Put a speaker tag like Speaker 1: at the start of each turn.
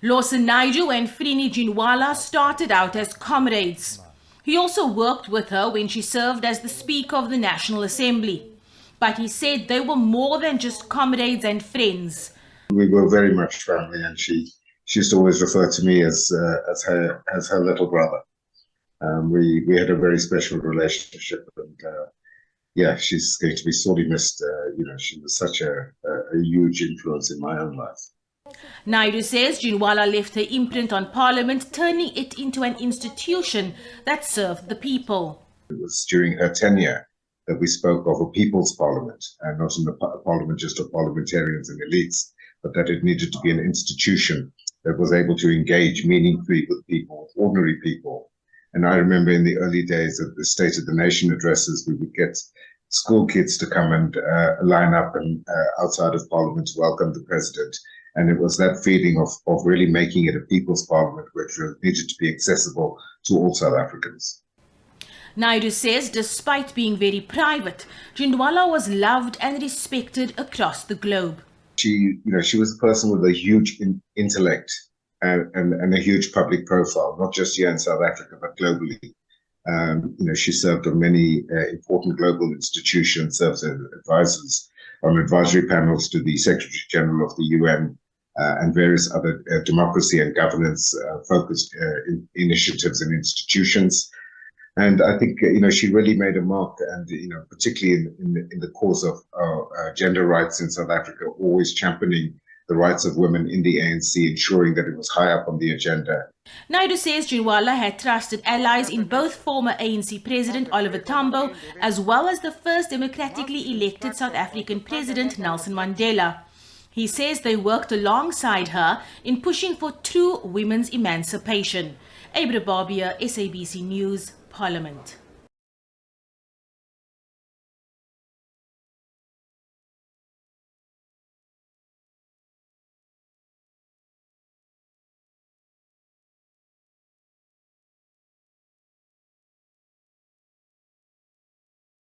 Speaker 1: Lawson Naidoo and Frene Ginwala started out as comrades. He also worked with her when she served as the Speaker of the National Assembly. But he said they were more than just comrades and friends.
Speaker 2: We were very much family, and she used to always refer to me as her little brother. We had a very special relationship, and yeah, she's going to be sorely missed. She was such a huge influence in my own life.
Speaker 1: Naidoo says Ginwala left her imprint on Parliament, turning it into an institution that served the people.
Speaker 2: It was during her tenure that we spoke of a people's parliament, and not a parliament just of parliamentarians and elites, but that it needed to be an institution that was able to engage meaningfully with people, ordinary people. And I remember in the early days of the State of the Nation addresses, we would get school kids to come and line up and outside of Parliament to welcome the president. And it was that feeling of really making it a people's parliament, which needed to be accessible to all South Africans.
Speaker 1: Naidoo says despite being very private, Ginwala was loved and respected across the globe.
Speaker 2: She was a person with a huge intellect and a huge public profile, not just here in South Africa, but globally. She served on many important global institutions, served as advisors on advisory panels to the Secretary General of the UN and various other democracy and governance focused initiatives and institutions. And I think she really made a mark, and particularly in the cause of gender rights in South Africa, always championing the rights of women in the ANC, ensuring that it was high up on the agenda.
Speaker 1: Naidoo says Ginwala had trusted allies in both former ANC President Oliver Tambo as well as the first democratically elected South African President Nelson Mandela. He says they worked alongside her in pushing for true women's emancipation. Abra Babier, SABC News, Parliament.